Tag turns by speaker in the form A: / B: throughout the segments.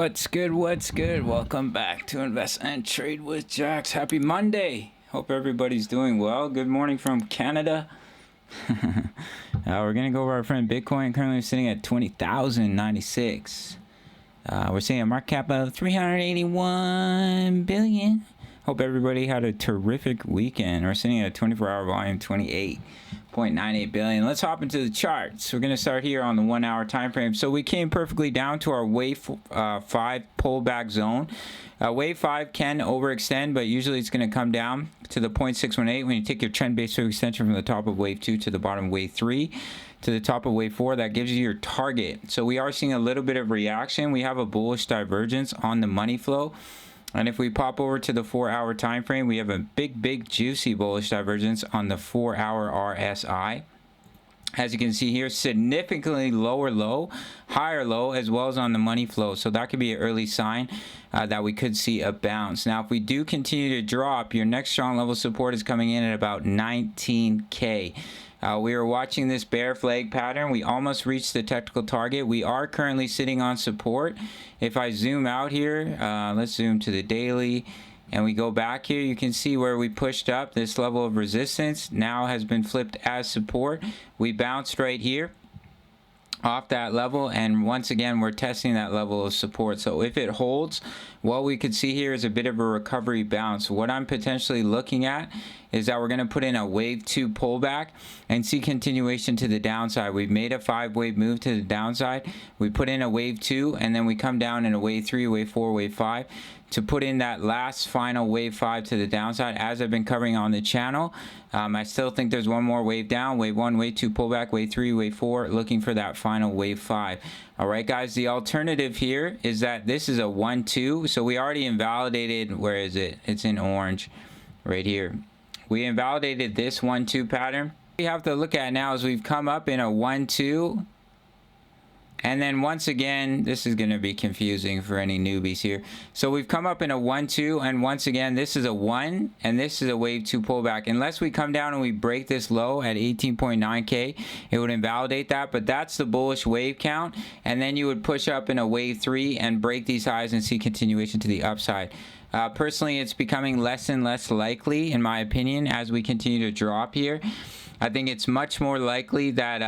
A: What's good? What's good? Welcome back to Invest and Trade with Jax. Happy Monday. Hope everybody's doing well. Good morning from Canada. We're going to go over our friend Bitcoin. Currently sitting at 20,096. We're seeing a market cap of 381 billion. Hope everybody had a terrific weekend. We're sitting at a 24-hour volume, 28.98 billion. Let's hop into the charts. We're going to start here on the 1 hour time frame. So we came perfectly down to our wave 5 pullback zone. Wave 5 can overextend, but usually it's going to come down to the 0.618 when you take your trend-based extension from the top of wave 2 to the bottom of wave 3 to the top of wave 4. That gives you your target. So we are seeing a little bit of reaction. We have a bullish divergence on the money flow. And if we pop over to the 4 hour time frame, we have a big juicy bullish divergence on the 4 hour RSI. As you can see here, significantly lower low, higher low, as well as on the money flow. So that could be an early sign that we could see a bounce. Now, if we do continue to drop, your next strong level support is coming in at about 19K. We are watching this bear flag pattern. We almost reached the technical target. We are currently sitting on support. If I zoom out here, let's zoom to the daily, and we go back here, you can see where we pushed up. This level of resistance now has been flipped as support. We bounced right here off that level, and once again we're testing that level of support. So if it holds, what we could see here is a bit of a recovery bounce. What I'm potentially looking at is that we're going to put in a wave 2 pullback and see continuation to the downside. We've made a 5-wave move to the downside. We put in a wave 2, and then we come down in a wave 3, wave 4, wave 5 to put in that last final wave 5 to the downside. As I've been covering on the channel, I still think there's one more wave down, wave 1, wave 2 pullback, wave 3, wave 4, looking for that final wave 5. All right, guys, the alternative here is that this is a 1-2. So we already invalidated, where is it? It's in orange right here. We invalidated this 1-2 pattern. What we have to look at now is we've come up in a 1-2. And then once again, this is going to be confusing for any newbies here. So we've come up in a 1-2, and once again, this is a 1, and this is a wave 2 pullback. Unless we come down and we break this low at 18.9K, it would invalidate that, but that's the bullish wave count. And then you would push up in a wave 3 and break these highs and see continuation to the upside. Personally, it's becoming less and less likely, in my opinion, as we continue to drop here. I think it's much more likely that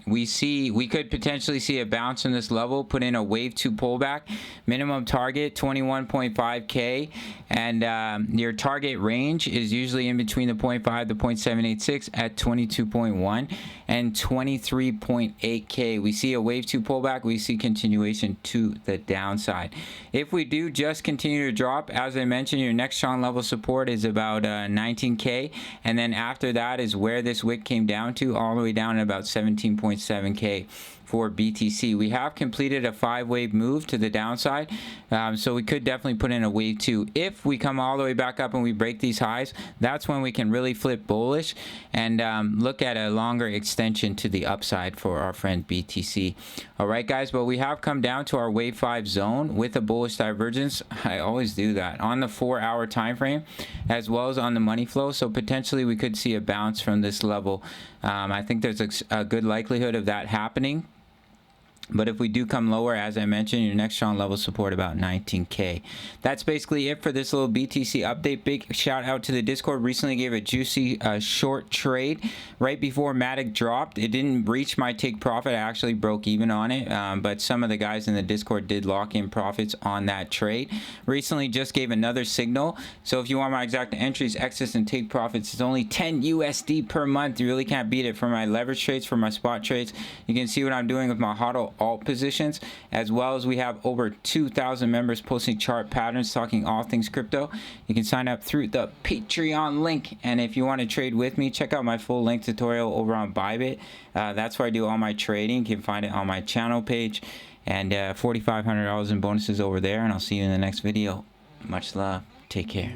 A: we could potentially see a bounce from this level, put in a wave 2 pullback, minimum target 21.5K, and your target range is usually in between the 0.5 to 0.786 at 22.1 and 23.8K. We see a wave 2 pullback, we see continuation to the downside. If we do just continue to drop, as I mentioned, your next strong level support is about 19K, and then after that is where this wick came down to, all the way down at about 17.7K for BTC. We have completed a 5-wave move to the downside, so we could definitely put in a wave 2. If we come all the way back up and we break these highs, that's when we can really flip bullish and look at a longer extension to the upside for our friend BTC. All right, guys, but we have come down to our wave 5 zone with a bullish divergence. I always do that on the 4 hour time frame as well as on the money flow, so potentially we could see a bounce from this level. I think there's a good likelihood of that happening. But if we do come lower, as I mentioned, your next strong level support about 19K. That's basically it for this little BTC update. Big shout out to the Discord. Recently gave a juicy short trade right before Matic dropped. It didn't reach my take profit. I actually broke even on it. But some of the guys in the Discord did lock in profits on that trade. Recently just gave another signal. So if you want my exact entries, exits, and take profits, it's only 10 USD per month. You really can't beat it. For my leverage trades, for my spot trades, you can see what I'm doing with my HODL alt positions, as well as we have over 2,000 members posting chart patterns, talking all things crypto. You can sign up through the Patreon link, and if you want to trade with me, check out my full length tutorial over on Bybit. That's where I do all my trading. You can find it on my channel page, and $4,500 in bonuses over there, and I'll see you in the next video. Much love. Take care.